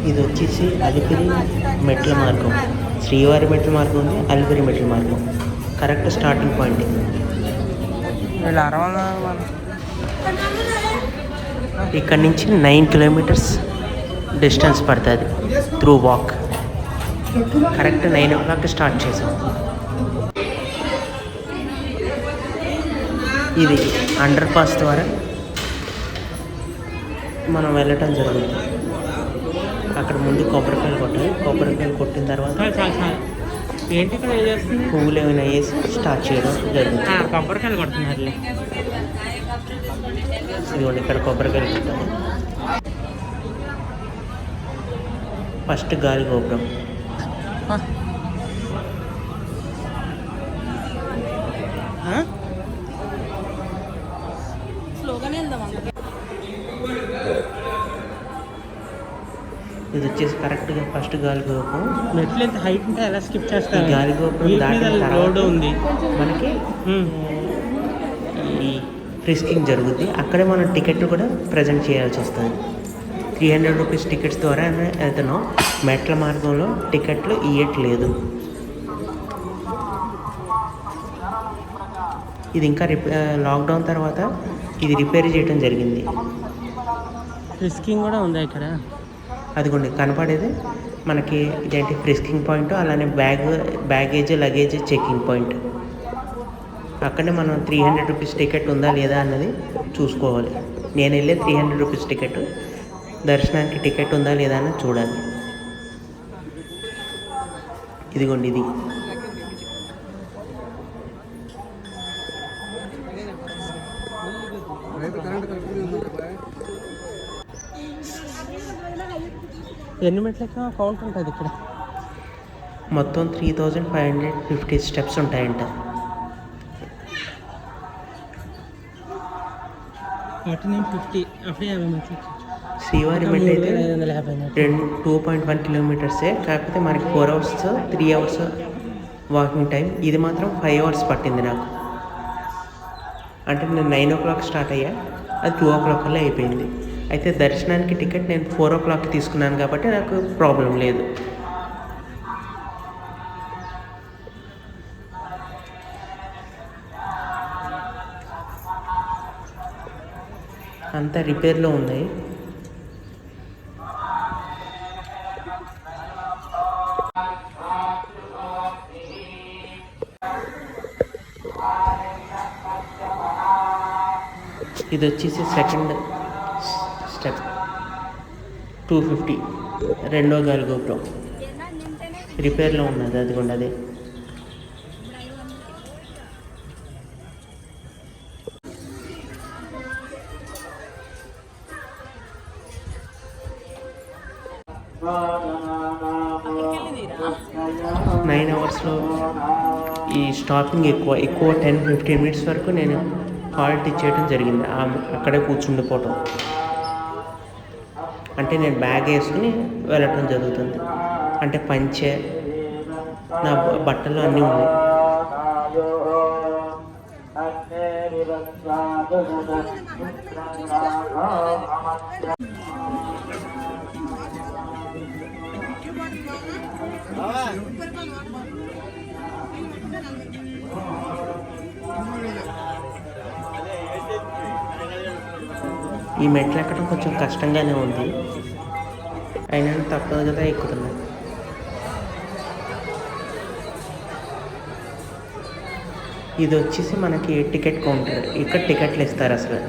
ఇది వచ్చేసి అలిపిరి మెట్ల మార్గం, శ్రీవారి మెట్ల మార్గం ఉంది, అలిపిరి మెట్ల మార్గం కరెక్ట్ స్టార్టింగ్ పాయింట్. ఇక్కడ నుంచి 9 కిలోమీటర్స్ డిస్టెన్స్ పడుతుంది through walk. Correct 9 o'clock start చేసాం. ఇది అండర్ పాస్ ద్వారా మనం వెళ్ళటం జరుగుతుంది. అక్కడ ముందు కొబ్బరికాయలు కొట్టాలి. కొబ్బరికాయలు కొట్టిన తర్వాత ఏంటి ఇక్కడ ఏం చేస్తుంది, పువ్వులు ఏమైనా వేసి స్టార్ట్ చేయడం జరుగుతుంది. కొబ్బరికాయలు కొడుతున్నారు. ఇదిగోండి ఇక్కడ కొబ్బరికాయలు కొట్టాలి. ఫస్ట్ గాలి గోపురం. ఇది వచ్చేసి కరెక్ట్గా ఫస్ట్ గాలి గోపురం. మెట్లు ఎంత హైట్ ఉంటే ఎలా స్కిప్ చేస్తారు. గాలి గోపురం దాటిన రోడ్డు ఉంది మనకి ఈ ఫ్రిస్కింగ్ జరుగుద్ది. అక్కడే మనం టికెట్ కూడా ప్రజెంట్ చేయాల్సి వస్తుంది. 300 రూపీస్ టికెట్స్ ద్వారా వెళ్తున్నాం. మెట్ల మార్గంలో టికెట్లు ఇవ్వట్లేదు. ఇది ఇంకా లాక్డౌన్ తర్వాత ఇది రిపేర్ చేయడం జరిగింది. ఫ్రిస్కింగ్ కూడా ఉందా ఇక్కడ? అదిగోండి కనపడేది మనకి ఇదేంటి ఫ్రిస్కింగ్ పాయింట్, అలానే బ్యాగేజ్ లగేజ్ చెకింగ్ పాయింట్. అక్కడే మనం 300 రూపీస్ టికెట్ ఉందా లేదా అన్నది చూసుకోవాలి. నేను వెళ్ళే 300 రూపీస్ టికెట్, దర్శనానికి టికెట్ ఉందా లేదా అన్నది చూడాలి. ఇదిగోండి ఇది ఎన్ని మెట్ల కౌంట్ ఉంటుంది ఇక్కడ? మొత్తం 3550 స్టెప్స్ ఉంటాయంట. శ్రీవారి మెట్ అయితే 2.1 కిలోమీటర్సే, కాకపోతే మనకి 4 hours 3 hours వాకింగ్ టైం. ఇది మాత్రం 5 hours పట్టింది నాకు. అంటే నేను 9 o'clock స్టార్ట్ అయ్యా, అది 2 o'clock కల్లా అయిపోయింది. అయితే దర్శనానికి టికెట్ నేను 4 o'clock తీసుకున్నాను కాబట్టి నాకు ప్రాబ్లం లేదు. అంతా రిపేర్లో ఉన్నాయి. ఇది వచ్చేసి సెకండ్ స్టెప్ 250 రెండో గాలి గోపురం రిపేర్లో ఉన్నది. అదిగోండి అదే. నైన్ అవర్స్లో ఈ స్టాపింగ్ ఎక్కువ 10-15 minutes వరకు నేను హాల్ట్ ఇచ్చేయడం జరిగింది. అక్కడే కూర్చుండిపోవటం. అంటే నేను బ్యాగ్ వేసుకుని వెళ్ళటం జరుగుతుంది. అంటే పంచె, నా బట్టలు అన్నీ ఉన్నాయి. ఈ మెట్లు ఎక్కడం కొంచెం కష్టంగానే ఉంది, అయినా తప్పదు కదా ఎక్కుతున్నాయి. ఇది వచ్చేసి మనకి టికెట్ కౌంటర్. ఇక్కడ టికెట్లు ఇస్తారు. అసలు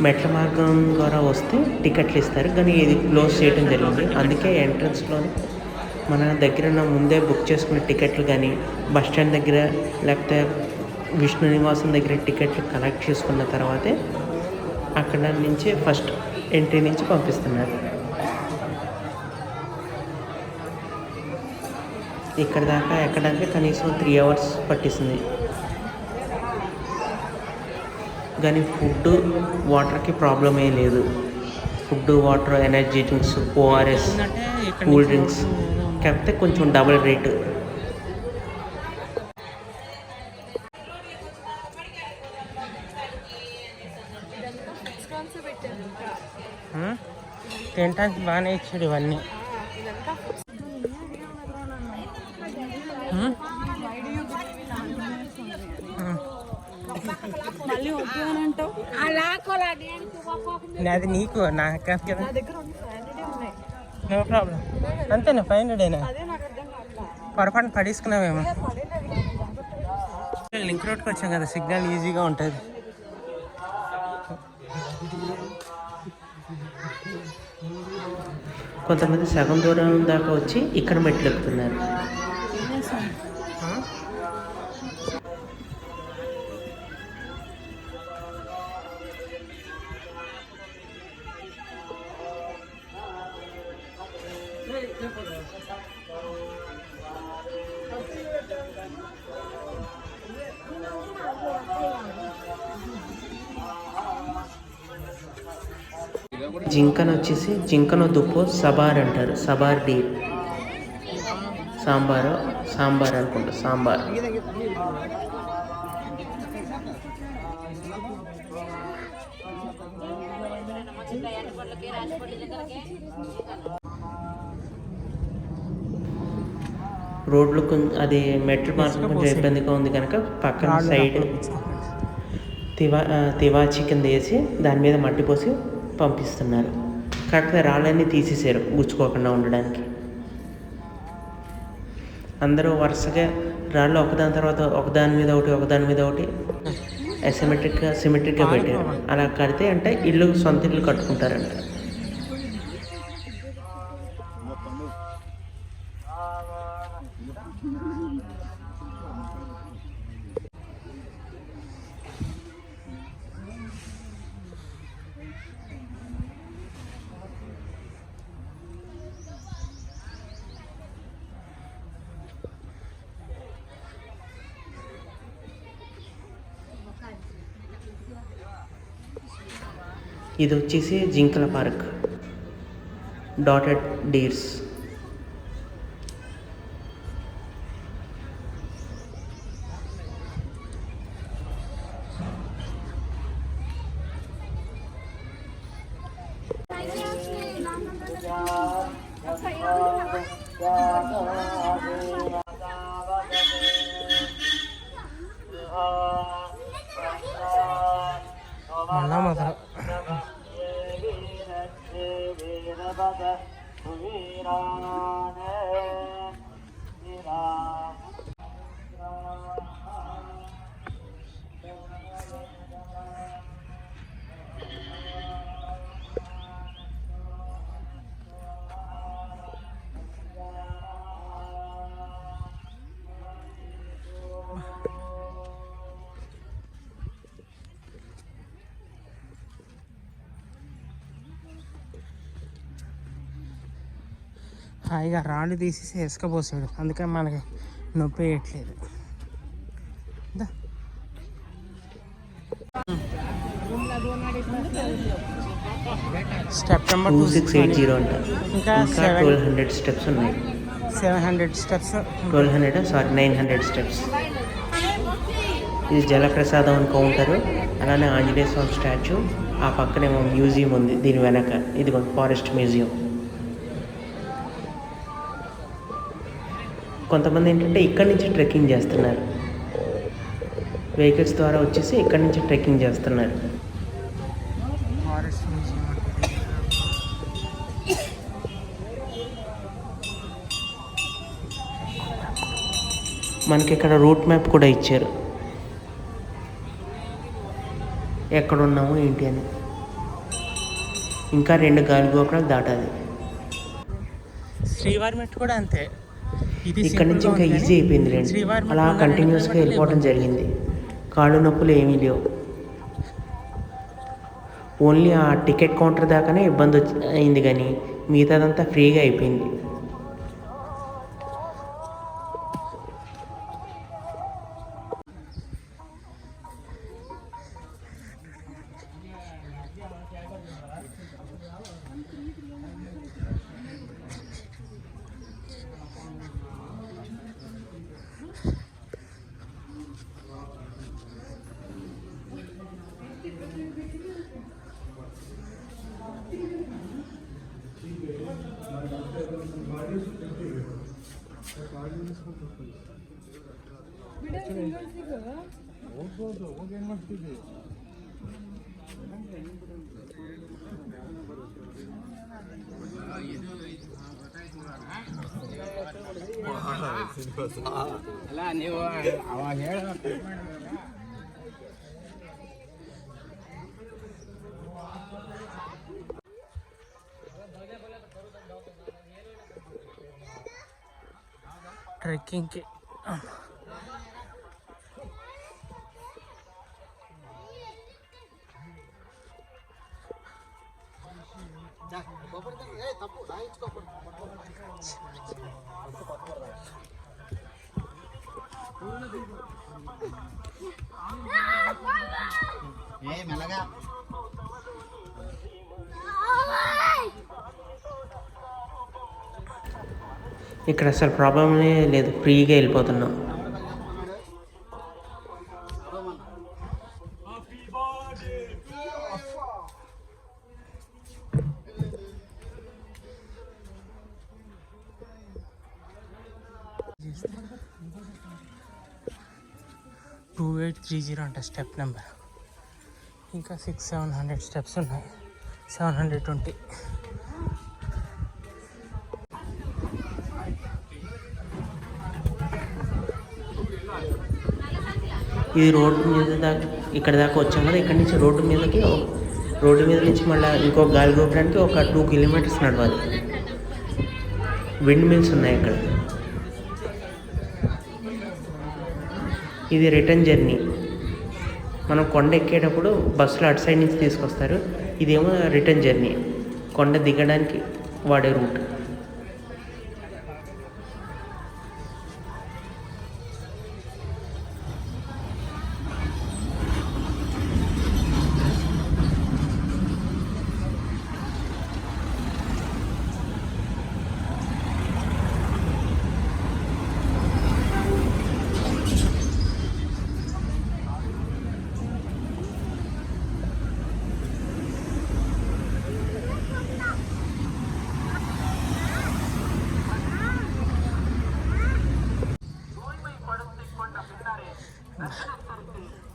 మెట్ల మార్గం ద్వారా వస్తే టికెట్లు ఇస్తారు, కానీ ఇది క్లోజ్ చేయడం జరిగింది. అందుకే ఎంట్రన్స్లో మన దగ్గర ముందే బుక్ చేసుకున్న టికెట్లు కానీ బస్ స్టాండ్ దగ్గర లేకపోతే విష్ణు నివాసం దగ్గర టికెట్లు కలెక్ట్ చేసుకున్న తర్వాతే అక్కడ నుంచి ఫస్ట్ ఎంట్రీ నుంచి పంపిస్తున్నారు. ఇక్కడ దాకా ఎక్కడానికి కనీసం 3 hours పట్టిస్తుంది. కానీ ఫుడ్ వాటర్కి ప్రాబ్లం ఏం లేదు. Food water energy drinks ORS cool drinks కాకపోతే కొంచెం డబుల్ రేటు. తినడానికి బాగానే ఇచ్చాడు ఇవన్నీ. మళ్ళీ వద్దు అని అంటావు. అది నీకు నాకు కాదు కదా. నా దగ్గర ఓన్లీ 500 ఉన్నాయి. No problem. అంతేనా 500ఏనా? అదే నాకు అర్థం కావట్లా. పొరపాటు పడేసుకున్నావేమో. పడేలేదు. లింక్ రోడ్కి వచ్చాం కదా, సిగ్నల్ ఈజీగా ఉంటుంది. కొంతమంది సగం దూరం దాకా వచ్చి ఇక్కడ మెట్లు ఎక్కుతున్నారు. జింకను వచ్చేసి జింకను దుప్పు సబార్ అంటారు. సబార్ డీర్ సాంబార్ అనుకుంటా. సాంబార్ రోడ్లు అది మెట్రో మార్గం కొంచెం ఇబ్బందిగా ఉంది కనుక పక్కన సైడ్ తివాచి కింద వేసి దాని మీద మట్టి పోసి పంపిస్తున్నారు. కాకపోతే రాళ్ళన్నీ తీసేసారు గుచ్చుకోకుండా ఉండడానికి. అందరూ వరుసగా రాళ్ళు ఒకదాని తర్వాత ఒకదాని మీద ఒకటి సిమెట్రిక్గా పెట్టారు. అలా కడితే అంటే సొంత ఇల్లు కట్టుకుంటారంట. ఇది వచ్చేసి జింకల పార్క్, డాటెడ్ డీర్స్. మళ్ళా మొదలు. హాయిగా రాళ్ళు తీసేసి ఇసుకపోసాడు, అందుకని మనకి నొప్పి వేయట్లేదు. స్టెప్ నెంబర్ 2680 అంట. ఇంకా 1200 స్టెప్స్ ఉన్నాయి. 700 స్టెప్స్. 900 స్టెప్స్. ఇది జలప్రసాదం అని కౌంటరు. అలానే ఆంజనేయ స్వామి స్టాచ్యూ. ఆ పక్కనేమో మ్యూజియం ఉంది దీని వెనక. ఇది ఫారెస్ట్ మ్యూజియం. కొంతమంది ఏంటంటే ఇక్కడి నుంచి ట్రెక్కింగ్ చేస్తున్నారు. వెహికల్స్ ద్వారా వచ్చేసి ఇక్కడి నుంచి ట్రెక్కింగ్ చేస్తున్నారు. మనకి ఇక్కడ రూట్ మ్యాప్ కూడా ఇచ్చారు, ఎక్కడున్నాము ఏంటి అని. ఇంకా 2 గాలి గోపురాలు దాటాలి. శ్రీవారి మెట్టు కూడా అంతే. ఇక్కడ నుంచి ఇంకా ఈజీ అయిపోయింది రండి. అలా కంటిన్యూస్గా వెళ్ళిపోవడం జరిగింది. కాళ్ళు నొప్పులు ఏమీ లేవు. ఓన్లీ ఆ టికెట్ కౌంటర్ దాకానే ఇబ్బంది అయింది, కానీ మిగతాదంతా ఫ్రీగా అయిపోయింది. ಅಲ್ಲ ನೀವು ಅವಾಗ ಹೇಳ ट्रैकिंग के ఇక్కడ అసలు ప్రాబ్లమే లేదు, ఫ్రీగా వెళ్ళిపోతున్నాం. టూ 2830 అంట స్టెప్ నెంబర్. ఇంకా 600-700 స్టెప్స్ ఉన్నాయి. 720. ఇది రోడ్డు మీద దాకా ఇక్కడ దాకా వచ్చాం కదా. ఇక్కడ నుంచి రోడ్డు మీద నుంచి మళ్ళీ ఇంకో గాలి గోపురానికి ఒక 2 కిలోమీటర్స్ నడవాలి. విండ్ మిల్స్ ఉన్నాయి ఇక్కడ. ఇది రిటర్న్ జర్నీ. మనం కొండ ఎక్కేటప్పుడు బస్సులో అటు సైడ్ నుంచి తీసుకొస్తారు. ఇదేమో రిటర్న్ జర్నీ, కొండ దిగడానికి వాడే రూట్.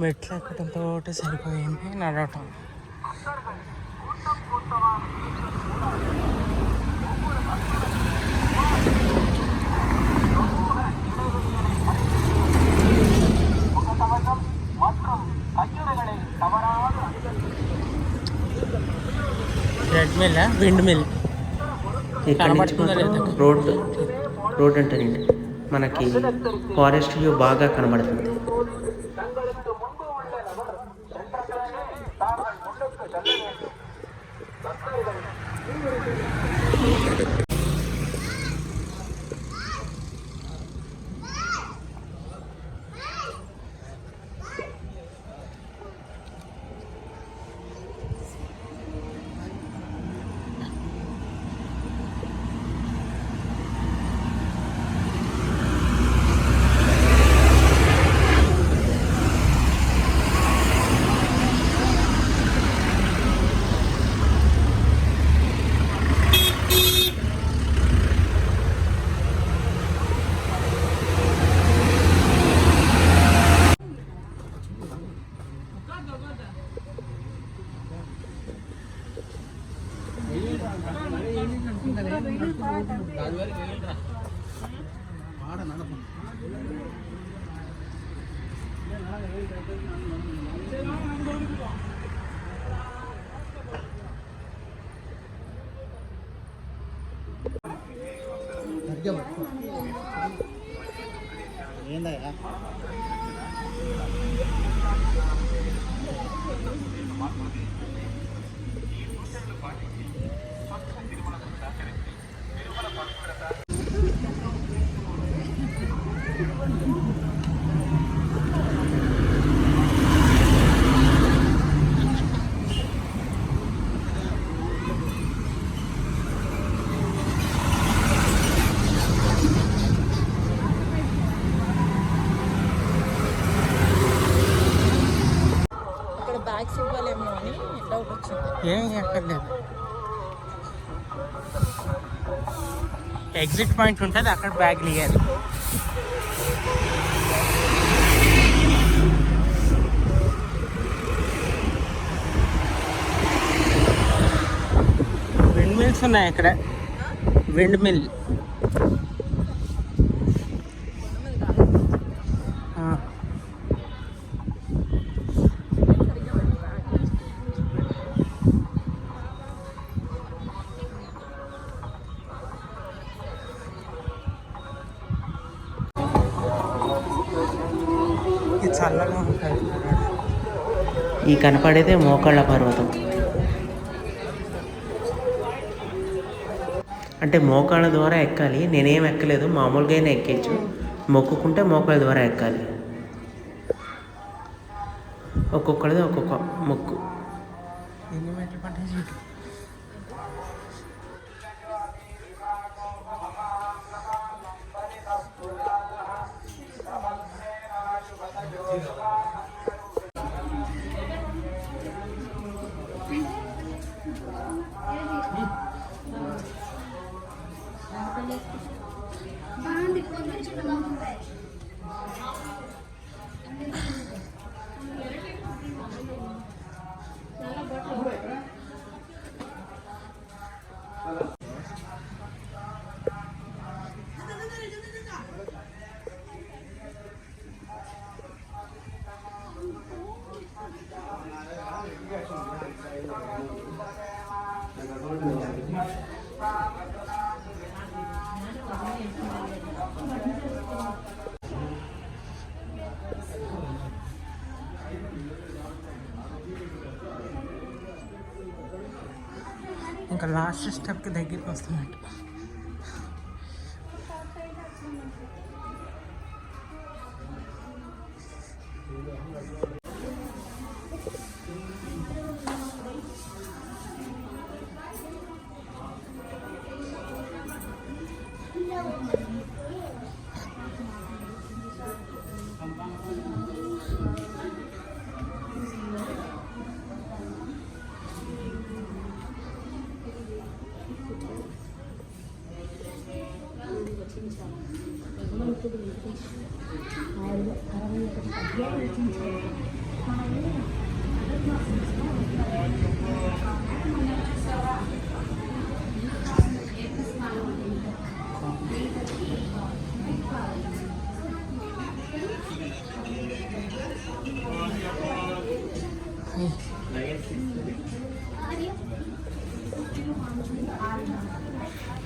మెట్లు ఎక్కడంతో సరిపోయింది నడవటం. ట్రెడ్మిల్, విండ్ మిల్ ఇక్కడ నుంచి మాత్రం రోడ్ అంటారండి. మనకి ఫారెస్ట్ వ్యూ బాగా కనబడుతుంది. బ్యాగ్స్ ఇవ్వలేమో అని డౌట్ వచ్చింది. ఏం ఎక్కర్లేదు. ఎగ్జిట్ పాయింట్ ఉంటుంది, అక్కడ బ్యాగ్లు ఇవ్వాలి. విండ్ మిల్స్ ఉన్నాయి ఇక్కడ, విండ్ మిల్. ఇది చల్లగా ఉంటుంది. ఈ కనపడేదే మోకాళ్ళ పర్వతం. అంటే మోకాళ్ళ ద్వారా ఎక్కాలి. నేనేం ఎక్కలేదు, మామూలుగానే ఎక్కేచ్చు. మొక్కుకుంటే మోకాళ్ళ ద్వారా ఎక్కాలి. ఒక్కొక్కడిది ఒక్కొక్క మొక్కు. ఎన్ని మెట్లు పట్టాయి చూడు. ఇంకా లాస్ట్ స్టెప్కి దగ్గరికి వస్తున్నట్టు.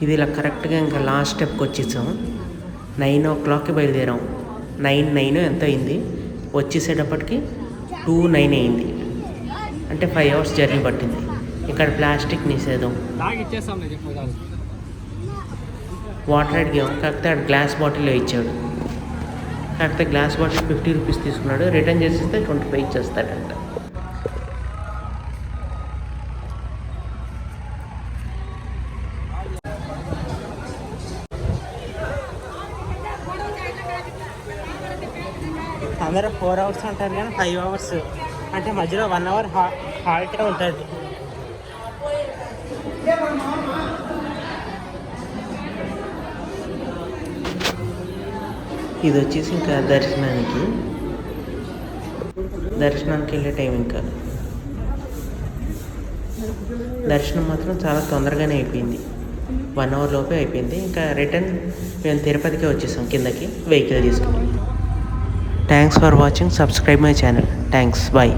ఇది ఇలా కరెక్ట్గా ఇంకా లాస్ట్ స్టెప్కి వచ్చేసాం. 9 o'clockకి బయలుదేరాం. 9 ఎంత అయింది, వచ్చేసేటప్పటికి 2:09 అయింది. అంటే 5 hours జర్నీ పట్టింది. ఇక్కడ ప్లాస్టిక్ నిషేధం. వాటర్ అడిగాం, కాకపోతే ఆడు గ్లాస్ బాటిల్లో ఇచ్చాడు. కాకపోతే గ్లాస్ బాటిల్ 50 rupees తీసుకున్నాడు. రిటర్న్ చేసేస్తే 25 ఇచ్చేస్తాడంట. అందరూ 4 hours అంటారు కానీ 5 hours, అంటే మధ్యలో 1 hour హాల్టే ఉంటుంది. ఇది వచ్చేసి ఇంకా దర్శనానికి వెళ్ళే టైం. ఇంకా దర్శనం మాత్రం చాలా తొందరగానే అయిపోయింది. 1 hour లోపే అయిపోయింది. ఇంకా రిటర్న్ మేము తిరుపతికే వచ్చేసాం కిందకి వెహికల్ తీసుకుని. Thanks for watching. Subscribe my channel. Thanks. Bye.